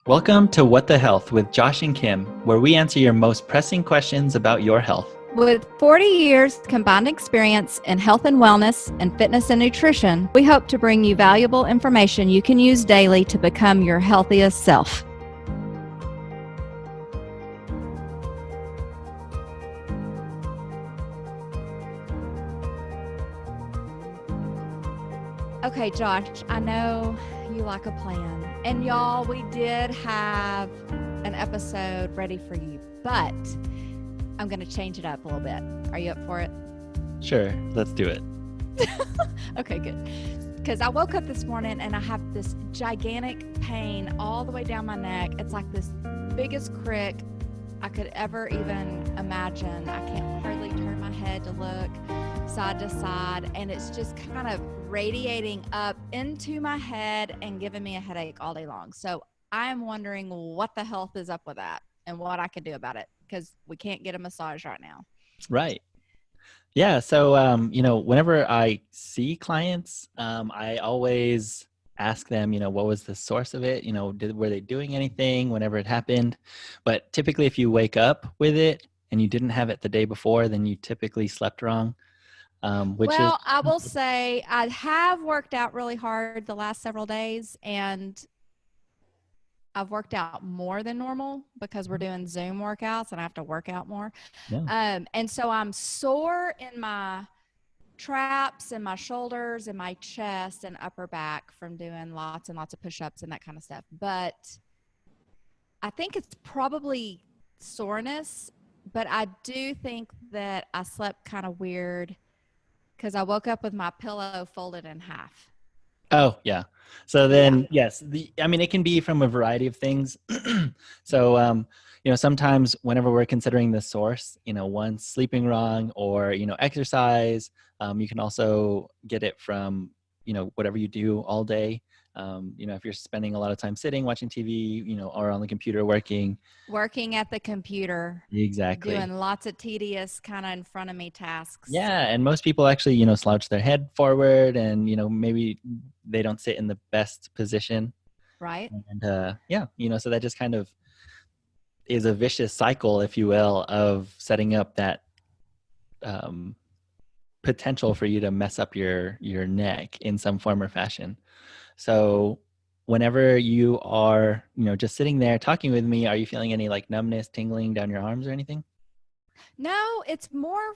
Welcome to What the Health with Josh and Kim, where we answer your most pressing questions about your health. With 40 years combined experience in health and wellness and fitness and nutrition, we hope to bring you valuable information you can use daily to become your healthiest self. Okay, Josh, I know you like a plan. And y'all, we did have an episode ready for you, but I'm going to change it up a little bit. Are you up for it? Sure, let's do it. Okay, good. Because I woke up this morning and I have this gigantic pain all the way down my neck. It's like this biggest crick I could ever even imagine. I can't hardly turn my head to look side to side, and it's just kind of radiating up into my head and giving me a headache all day long. So I'm wondering what the health is up with that and what I can do about it, because we can't get a massage right now. Right. Yeah. So, whenever I see clients, I always ask them, what was the source of it? Were they doing anything whenever it happened? But typically, if you wake up with it and you didn't have it the day before, then you typically slept wrong. I will say I have worked out really hard the last several days, and I've worked out more than normal because we're doing Zoom workouts and I have to work out more. Yeah. And so I'm sore in my traps and my shoulders and my chest and upper back from doing lots and lots of push-ups and that kind of stuff. But I think it's probably soreness, but I do think that I slept kind of weird because I woke up with my pillow folded in half. Oh, yeah. So then, yes, it can be from a variety of things. So, sometimes whenever we're considering the source, one, sleeping wrong or, exercise, you can also get it from, whatever you do all day. If you're spending a lot of time sitting, watching TV, or on the computer working. Working at the computer. Exactly. Doing lots of tedious kind of in front of me tasks. Yeah. And most people actually, slouch their head forward and, maybe they don't sit in the best position. Right. And so that just kind of is a vicious cycle, if you will, of setting up that potential for you to mess up your neck in some form or fashion. So whenever you are, just sitting there talking with me, are you feeling any like numbness, tingling down your arms or anything? No, it's more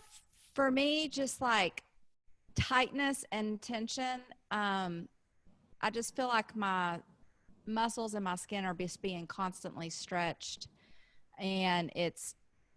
for me just like tightness and tension. I just feel like my muscles and my skin are just being constantly stretched, and it's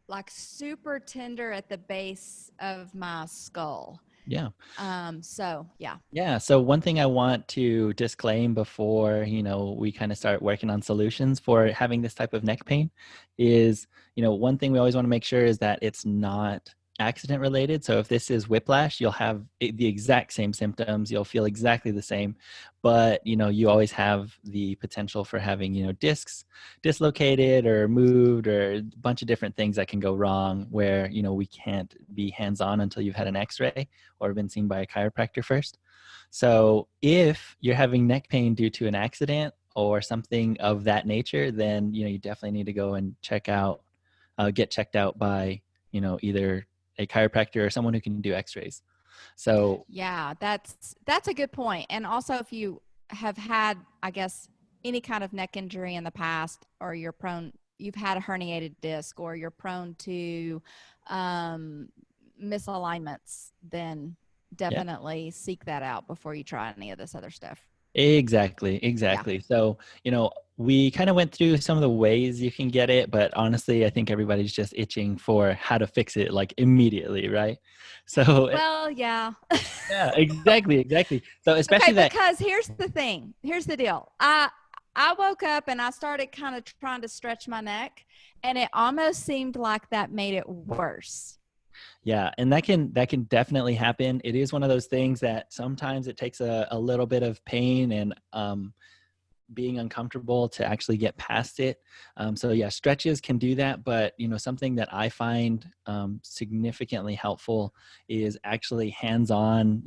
like super tender at the base of my skull. Yeah. Yeah. Yeah. So one thing I want to disclaim before, we kind of start working on solutions for having this type of neck pain is, one thing we always want to make sure is that it's not accident related. So if this is whiplash, you'll have the exact same symptoms. You'll feel exactly the same, but, you always have the potential for having, discs dislocated or moved or a bunch of different things that can go wrong where, we can't be hands-on until you've had an x-ray or been seen by a chiropractor first. So if you're having neck pain due to an accident or something of that nature, then, you definitely need to go and get checked out by, either a chiropractor or someone who can do x-rays. So yeah, that's a good point. And also if you have had, I guess, any kind of neck injury in the past, or you've had a herniated disc, or you're prone to misalignments, then definitely seek that out before you try any of this other stuff. Exactly. Yeah. So, we kind of went through some of the ways you can get it, but honestly, I think everybody's just itching for how to fix it like immediately, right? So, Well, yeah. yeah, exactly. So, especially Okay, because here's the thing. Here's the deal. I woke up and I started kind of trying to stretch my neck, and it almost seemed like that made it worse. Yeah, and that can definitely happen. It is one of those things that sometimes it takes a little bit of pain and being uncomfortable to actually get past it. So yeah, stretches can do that, but something that I find significantly helpful is actually hands-on,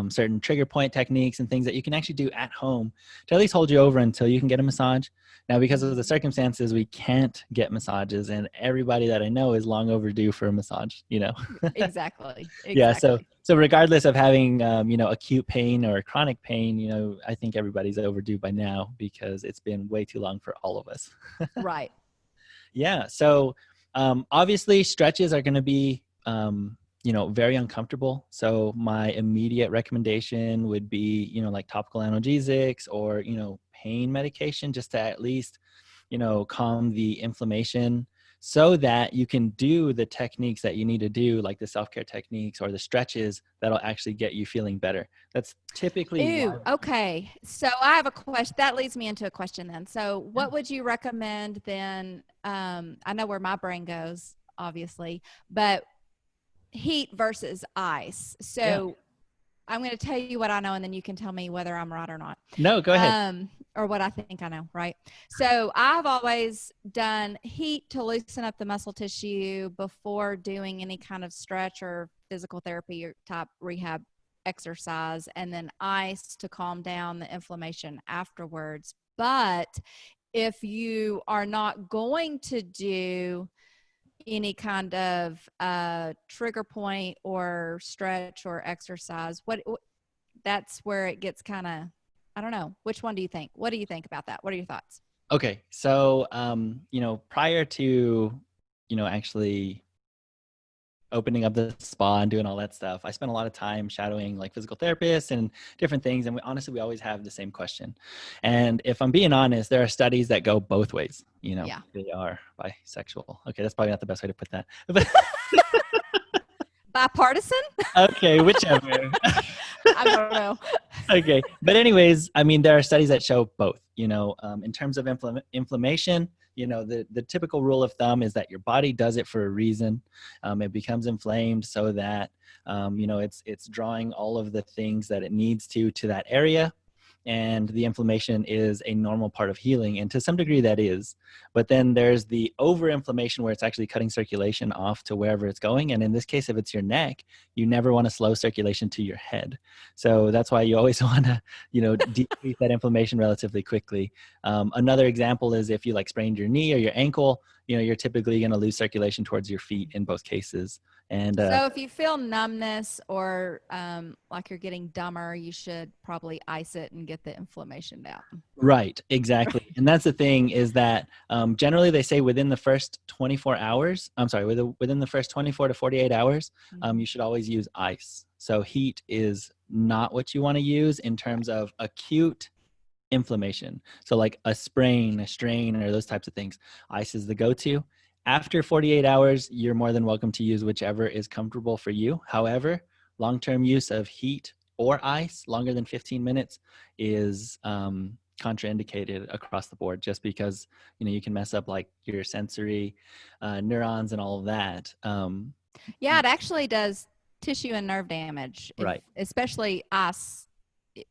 certain trigger point techniques and things that you can actually do at home to at least hold you over until you can get a massage. Now, because of the Mm. circumstances, we can't get massages, and everybody that I know is long overdue for a massage, you know? Exactly. Yeah, so Exactly. so regardless of having acute pain or chronic pain, I think everybody's overdue by now because it's been way too long for all of us. Right. Yeah, so obviously stretches are going to be very uncomfortable. So my immediate recommendation would be like topical analgesics or pain medication, just to at least calm the inflammation, so that you can do the techniques that you need to do, like the self-care techniques or the stretches that'll actually get you feeling better. That's typically Ooh, why. okay. So I have a question. That leads me into a question then. So Yeah. what would you recommend then? I know where my brain goes, obviously, but heat versus ice. Yeah. So I'm going to tell you what I know, and then you can tell me whether I'm right or not, No, go ahead. or what I think I know, right? So I've always done heat to loosen up the muscle tissue before doing any kind of stretch or physical therapy or type rehab exercise, and then ice to calm down the inflammation afterwards. But if you are not going to do any kind of trigger point or stretch or exercise, that's where it gets kind of, I don't know. Which one do you think? What do you think about that? What are your thoughts? Okay, so prior to actually opening up the spa and doing all that stuff, I spent a lot of time shadowing like physical therapists and different things, and we always have the same question. And if I'm being honest, there are studies that go both ways. Yeah. They are bisexual. Okay, that's probably not the best way to put that, but Bipartisan? okay, whichever. I don't know. Okay, but anyways, I mean, there are studies that show both. In terms of inflammation, the typical rule of thumb is that your body does it for a reason. It becomes inflamed so that it's drawing all of the things that it needs to that area, and the inflammation is a normal part of healing, and to some degree that is. But then there's the over inflammation, where it's actually cutting circulation off to wherever it's going, and in this case, if it's your neck, you never want to slow circulation to your head. So that's why you always want to decrease that inflammation relatively quickly. Another example is if you like sprained your knee or your ankle, you're typically going to lose circulation towards your feet in both cases. And So if you feel numbness or like you're getting dumber, you should probably ice it and get the inflammation down. right, exactly. And that's the thing, is that generally they say within the first 24 hours, I'm sorry, within the first 24 to 48 hours, Mhm. you should always use ice. So heat is not what you want to use in terms of acute inflammation. So like a sprain, a strain, or those types of things, ice is the go-to. After 48 hours, you're more than welcome to use whichever is comfortable for you. However, long-term use of heat or ice longer than 15 minutes is contraindicated across the board, just because you can mess up like your sensory neurons and all of that. Yeah, it actually does tissue and nerve damage, if Right. especially ice,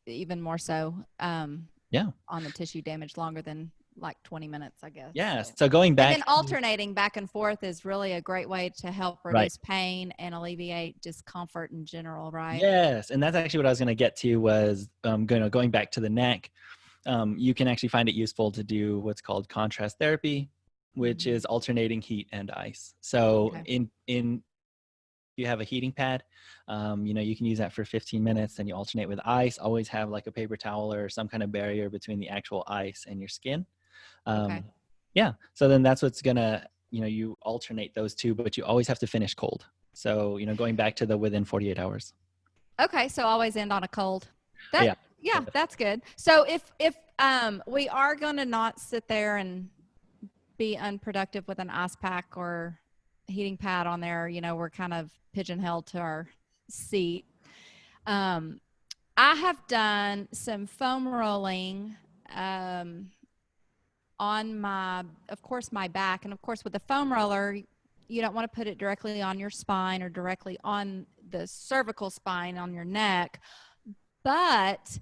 even more so Yeah. on the tissue damage longer than like 20 minutes, I guess. Yeah. So. So going And back then alternating back and forth is really a great way to help right. reduce pain and alleviate discomfort in general, right? Yes, and that's actually what I was going to get to, was going back to the neck. You can actually find it useful to do what's called contrast therapy, which Mhm. is alternating heat and ice. So Okay. in you have a heating pad, you can use that for 15 minutes. Then you alternate with ice. Always have like a paper towel or some kind of barrier between the actual ice and your skin. Okay. Um, yeah. So then that's what's gonna, you alternate those two, but you always have to finish cold. So going back to the within 48 hours. Okay, so always end on a cold. That Yeah. yeah, that's good. So if we are going to not sit there and be unproductive with an ice pack or heating pad on there, we're kind of pigeonholed to our seat. Um I have done some foam rolling um on my, of course, my back, and of course with the foam roller you don't want to put it directly on your spine or directly on the cervical spine on your neck, but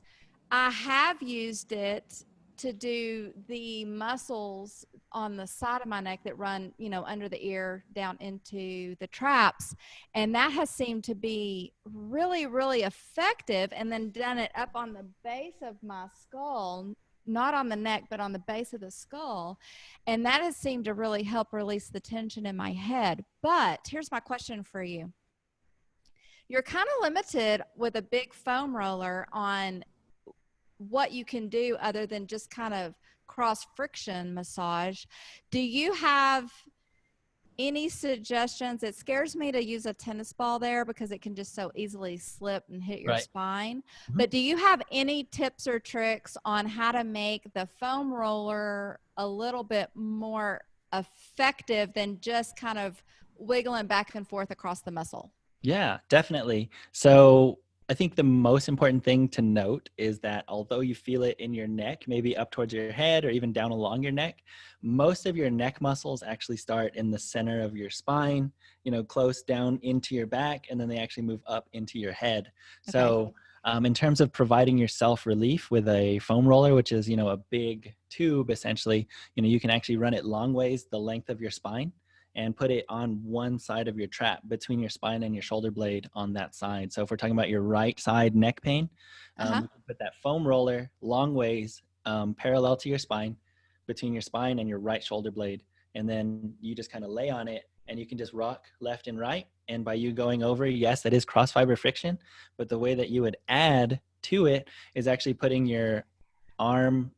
I have used it to do the muscles on the side of my neck that run, under the ear down into the traps. And that has seemed to be really, really effective. And then done it up on the base of my skull. not on the neck, but on the base of the skull. And that has seemed to really help release the tension in my head. But here's my question for you. You're kind of limited with a big foam roller on what you can do other than just kind of cross friction massage. Do you have any suggestions? It scares me to use a tennis ball there because it can just so easily slip and hit your Right. spine. Mhm. But do you have any tips or tricks on how to make the foam roller a little bit more effective than just kind of wiggling back and forth across the muscle? Yeah, definitely. So I think the most important thing to note is that although you feel it in your neck, maybe up towards your head or even down along your neck, most of your neck muscles actually start in the center of your spine, close down into your back, and then they actually move up into your head. Okay. So in terms of providing yourself relief with a foam roller, which is, a big tube essentially, you can actually run it long ways the length of your spine and put it on one side of your trap between your spine and your shoulder blade on that side. So if we're talking about your right side neck pain, Uh-huh. you can put that foam roller long ways parallel to your spine between your spine and your right shoulder blade. And then you just kind of lay on it and you can just rock left and right. And by you going over, yes, that is cross fiber friction. But the way that you would add to it is actually putting your arm,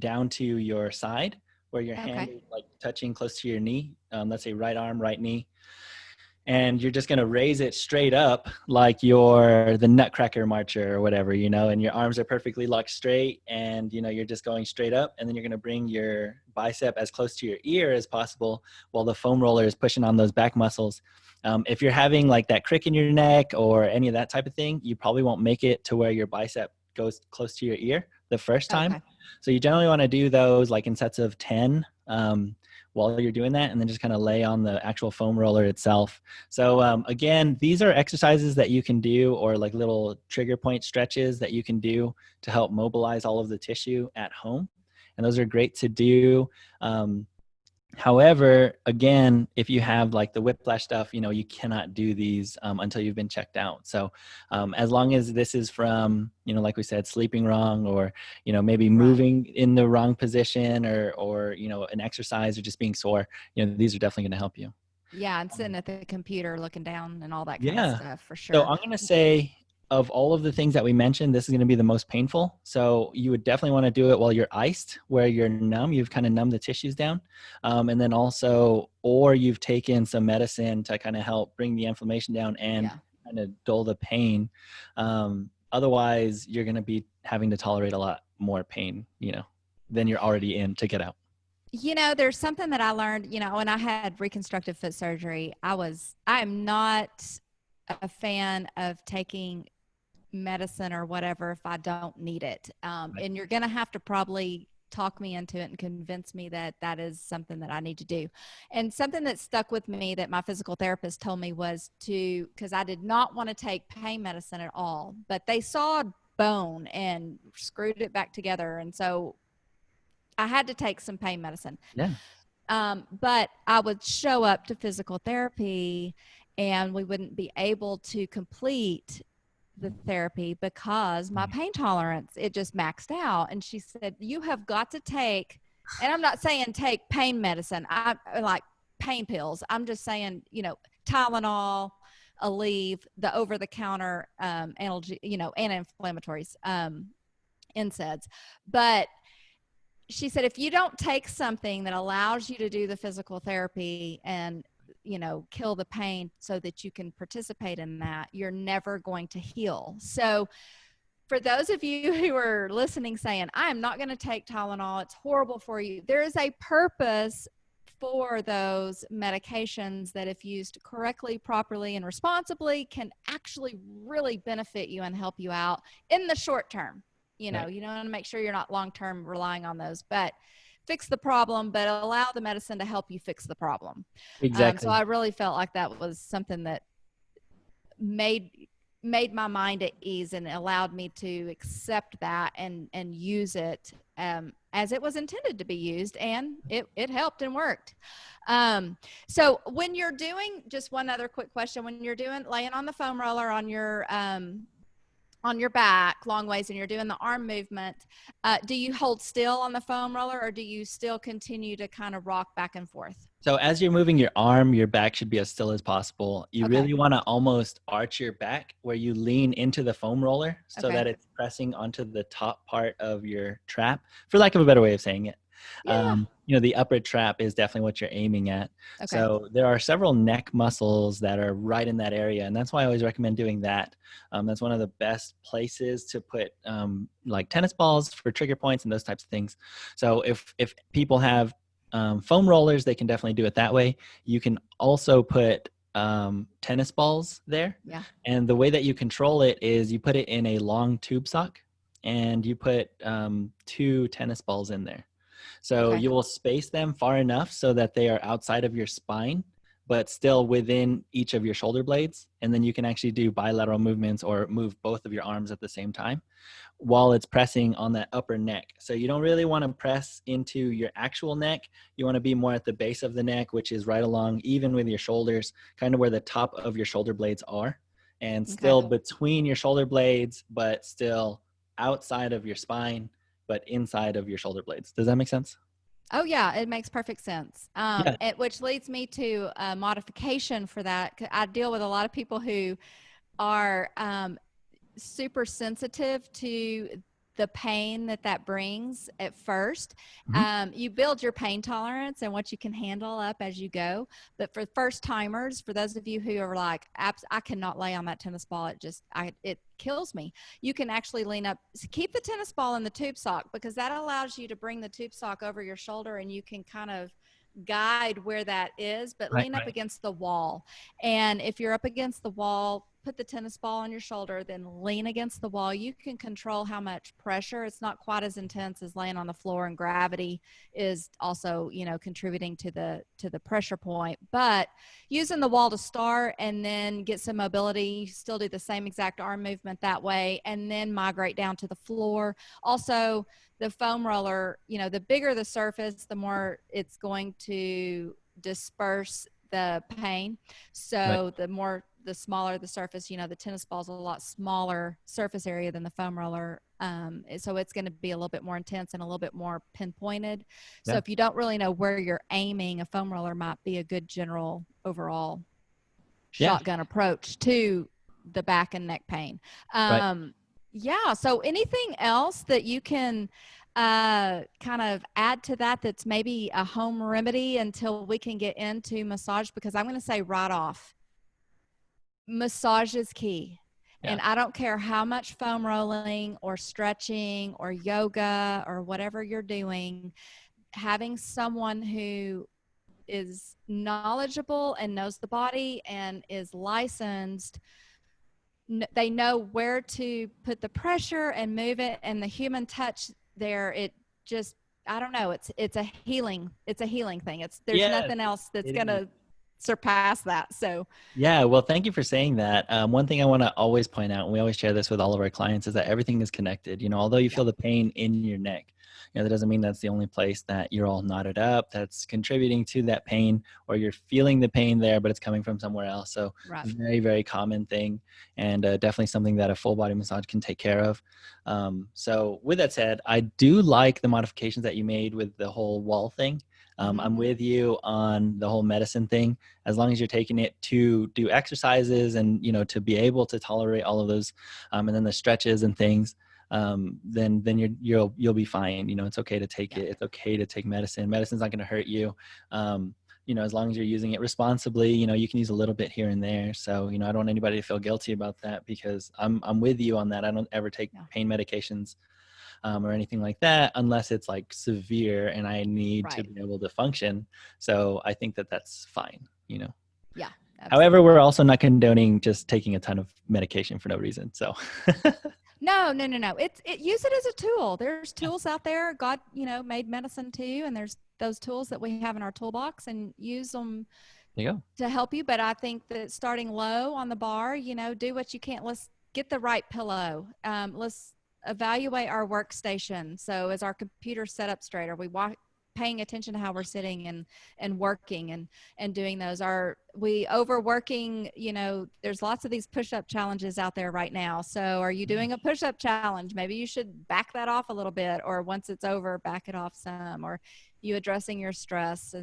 down to your side where your hand Okay. is like touching close to your knee. Let's say right arm, right knee, and you're just going to raise it straight up like you're the Nutcracker marcher or whatever, and your arms are perfectly locked straight, and you're just going straight up, and then you're going to bring your bicep as close to your ear as possible while the foam roller is pushing on those back muscles. If you're having like that crick in your neck or any of that type of thing, you probably won't make it to where your bicep goes close to your ear the first time. Okay. So you generally want to do those like in sets of 10 while you're doing that, and then just kind of lay on the actual foam roller itself. So again, these are exercises that you can do, or like little trigger point stretches that you can do to help mobilize all of the tissue at home. And those are great to do. However, again, if you have like the whiplash stuff, you cannot do these until you've been checked out. So as long as this is from, like we said, sleeping wrong, or, maybe Right. moving in the wrong position, or, an exercise, or just being sore, these are definitely going to help you. Yeah, and sitting at the computer looking down and all that kind of Yeah. stuff for So sure. I'm going to say, of all of the things that we mentioned, this is going to be the most painful. So you would definitely want to do it while you're iced, where you're numb. You've kind of numbed the tissues down. And then also, or you've taken some medicine to kind of help bring the inflammation down and Yeah. kind of dull the pain. Otherwise, you're going to be having to tolerate a lot more pain, than you're already in to get out. There's something that I learned, when I had reconstructive foot surgery, I am not a fan of taking medicine or whatever if I don't need it. Right. And you're going to have to probably talk me into it and convince me that that is something that I need to do. And something that stuck with me that my physical therapist told me was because I did not want to take pain medicine at all, but they saw bone and screwed it back together. And so I had to take some pain medicine. Yeah. But I would show up to physical therapy and we wouldn't be able to complete the therapy because my pain tolerance, it just maxed out. And she said, you have got to take, and I'm not saying take pain medicine, I like pain pills. I'm just saying, Tylenol, Aleve, the over the counter analgesic, anti-inflammatories, NSAIDs. But she said, if you don't take something that allows you to do the physical therapy and kill the pain so that you can participate in that, you're never going to heal. So for those of you who are listening saying, I am not going to take Tylenol, it's horrible for you, there is a purpose for those medications that, if used correctly, properly, and responsibly, can actually really benefit you and help you out in the short term. Right. You want to make sure you're not long term relying on those, but fix the problem, but allow the medicine to help you fix the problem. So Exactly. I really felt like that was something that made my mind at ease and allowed me to accept that and use it as it was intended to be used, and it helped and worked. So when you're doing, just one other quick question, when you're doing laying on the foam roller on your on your back long ways and you're doing the arm movement, do you hold still on the foam roller or do you still continue to kind of rock back and forth? So as you're moving your arm, your back should be as still as possible. You Okay. really want to almost arch your back where you lean into the foam roller so Okay. that it's pressing onto the top part of your trap, for lack of a better way of saying it. Yeah. The upper trap is definitely what you're aiming at. Okay. So there are several neck muscles that are right in that area, and that's why I always recommend doing that. That's one of the best places to put like tennis balls for trigger points and those types of things. So if people have foam rollers, they can definitely do it that way. You can also put tennis balls there. Yeah. And the way that you control it is you put it in a long tube sock and you put two tennis balls in there. So Okay. you will space them far enough so that they are outside of your spine, but still within each of your shoulder blades. And then you can actually do bilateral movements or move both of your arms at the same time while it's pressing on that upper neck. So you don't really want to press into your actual neck. You want to be more at the base of the neck, which is right along, even with your shoulders, kind of where the top of your shoulder blades are, and Okay. still between your shoulder blades, but still outside of your spine, but inside of your shoulder blades. Does that make sense? Oh yeah, it makes perfect sense. Yeah. Which leads me to a modification for that. I deal with a lot of people who are super sensitive to the pain that that brings at first. Mhm. You build your pain tolerance and what you can handle up as you go. But for first timers, for those of you who are like, I cannot lay on that tennis ball. It kills me. You can actually lean up, keep the tennis ball in the tube sock because that allows you to bring the tube sock over your shoulder and you can kind of guide where that is, but Right, lean up right. against the wall. And if you're up against the wall, put the tennis ball on your shoulder, then lean against the wall. You can control how much pressure. It's not quite as intense as laying on the floor, and gravity is also, contributing to the pressure point. But using the wall to start and then get some mobility, still do the same exact arm movement that way, and then migrate down to the floor. Also, the foam roller, the bigger the surface, the more it's going to disperse the pain. Right. So the smaller the surface, the tennis ball is a lot smaller surface area than the foam roller. So it's going to be a little bit more intense and a little bit more pinpointed. So Yeah. if you don't really know where you're aiming, a foam roller might be a good general overall Yeah. shotgun approach to the back and neck pain. Right. Yeah. So anything else that you can kind of add to that that's maybe a home remedy until we can get into massage? Because I'm going to say right off, massage is key. Yeah. And I don't care how much foam rolling or stretching or yoga or whatever you're doing, having someone who is knowledgeable and knows the body and is licensed, they know where to put the pressure and move it, and the human touch there, it just, I don't know, it's a healing thing. There's Yes, nothing else that's it going is. to surpass that. So Yeah, well, thank you for saying that. One thing I want to always point out, and we always share this with all of our clients, is that everything is connected. Although you yeah, feel the pain in your neck, that doesn't mean that's the only place that you're all knotted up that's contributing to that pain, or you're feeling the pain there, but it's coming from somewhere else. So, right. very, very common thing, and definitely something that a full body massage can take care of. So, with that said, I do like the modifications that you made with the whole wall thing. Mm-hmm. I'm with you on the whole medicine thing as long as you're taking it to do exercises and to be able to tolerate all of those and then the stretches and things, then you'll be fine. It's okay to take Yeah. it. It's okay to take medicine's not going to hurt you. As long as you're using it responsibly, you can use a little bit here and there. So I don't want anybody to feel guilty about that, because I'm with you on that. I don't ever take Yeah. pain medications or anything like that unless it's like severe and I need to Right. be able to function. So I think that that's fine. Yeah, However, absolutely. we're also not condoning just taking a ton of medication for no reason. So No, no, no, no. Use it as a tool. There's tools out there. God, made medicine too, and there's those tools that we have in our toolbox, and use them there you go. to help you. But I think that starting low on the bar, do what you can. Let's get the right pillow. Let's evaluate our workstation. So is our computer set up straight? Are we paying attention to how we're sitting and working and doing those. Are we overworking? There's lots of these push-up challenges out there right now. So are you doing a push-up challenge? Maybe you should back that off a little bit, or once it's over, back it off some. Or you addressing your stress,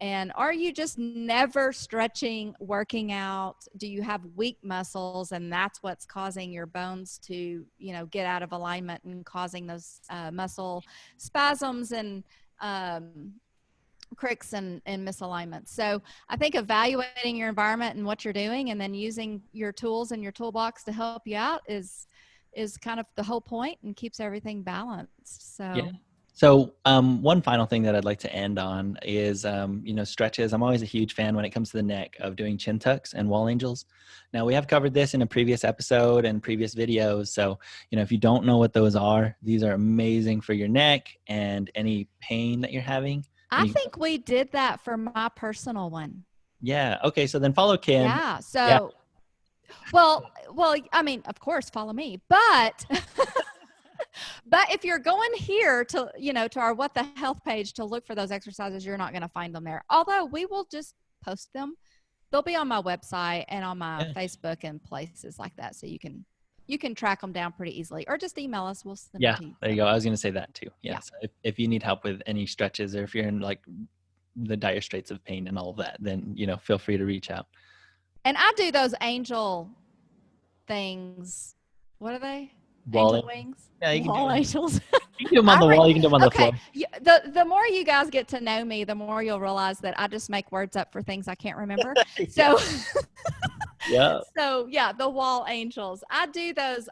and are you just never stretching, working out? Do you have weak muscles, and that's what's causing your bones to, get out of alignment and causing those muscle spasms and cricks and misalignments? So I think evaluating your environment and what you're doing, and then using your tools in your toolbox to help you out is kind of the whole point, and keeps everything balanced. So. Yeah. So one final thing that I'd like to end on is, stretches. I'm always a huge fan when it comes to the neck of doing chin tucks and wall angels. Now, we have covered this in a previous episode and previous videos. So, if you don't know what those are, these are amazing for your neck and any pain that you're having. I think we did that for my personal one. Yeah. Okay. So then follow Kim. Yeah. So, well, I mean, of course, follow me, but... But if you're going here to, to our What the Health page to look for those exercises, you're not going to find them there. Although we will just post them. They'll be on my website and on my Facebook and places like that. So you can track them down pretty easily, or just email us. We'll send them to you. There you go. I was going to say that too. Yeah. So if you need help with any stretches, or if you're in like the dire straits of pain and all of that, then, feel free to reach out. And I do those angel things. What are they? Angel wings? Yeah, you can wall angels. You can do them on the wall. You can do them on the floor. The more you guys get to know me, the more you'll realize that I just make words up for things I can't remember. So, the wall angels. I do those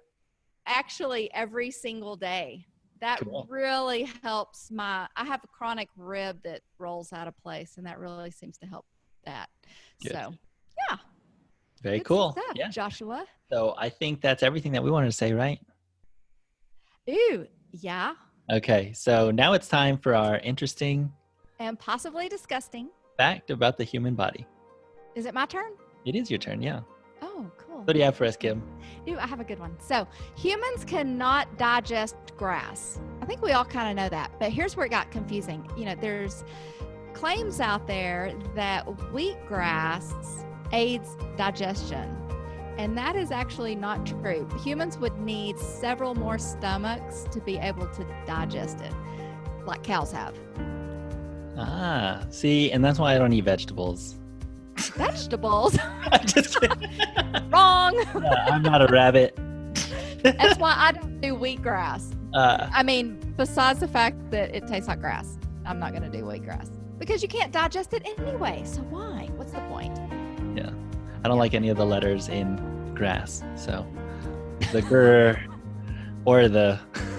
actually every single day. That really helps I have a chronic rib that rolls out of place, and that really seems to help that. Good. So, yeah. Very cool. Stuff, Joshua. So I think that's everything that we wanted to say, right? Ooh, yeah. Okay, so now it's time for our interesting and possibly disgusting fact about the human body. Is it my turn? It is your turn, yeah. Oh, cool. What do you have for us, Kim? Ooh, I have a good one. So humans cannot digest grass. I think we all kind of know that, but here's where it got confusing. There's claims out there that wheatgrass aids digestion. And that is actually not true. Humans would need several more stomachs to be able to digest it, like cows have. Ah, see, and that's why I don't eat vegetables. Vegetables? I'm just kidding. Wrong. I'm not a rabbit. That's why I don't do wheatgrass. Besides the fact that it tastes like grass, I'm not going to do wheatgrass. Because you can't digest it anyway, so why? What's the point? Yeah. I don't like any of the letters in grass. So the grr or the...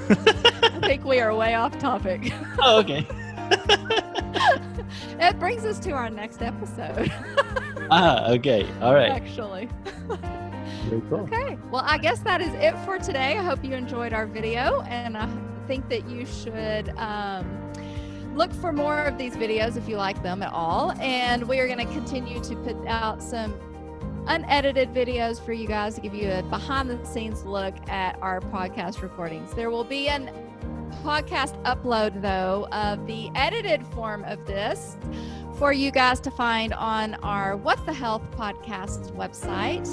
I think we are way off topic. Oh, okay. That brings us to our next episode. Okay. All right. Actually. Very cool. Okay. Well, I guess that is it for today. I hope you enjoyed our video, and I think that you should look for more of these videos if you like them at all. And we are going to continue to put out some unedited videos for you guys to give you a behind-the-scenes look at our podcast recordings. There will be an podcast upload, though, of the edited form of this for you guys to find on our What the Health podcast website.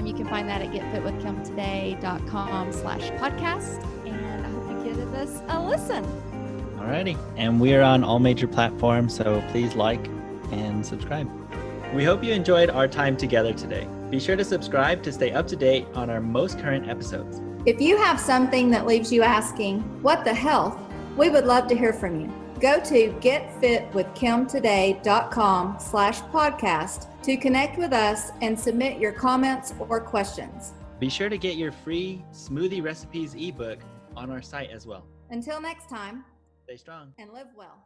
You can find that at getfitwithkimtoday.com/podcast, and I hope you give this a listen. Alrighty, and we are on all major platforms, so please like and subscribe. We hope you enjoyed our time together today. Be sure to subscribe to stay up to date on our most current episodes. If you have something that leaves you asking, what the health? We would love to hear from you. Go to getfitwithkimtoday.com/podcast to connect with us and submit your comments or questions. Be sure to get your free Smoothie Recipes ebook on our site as well. Until next time, stay strong and live well.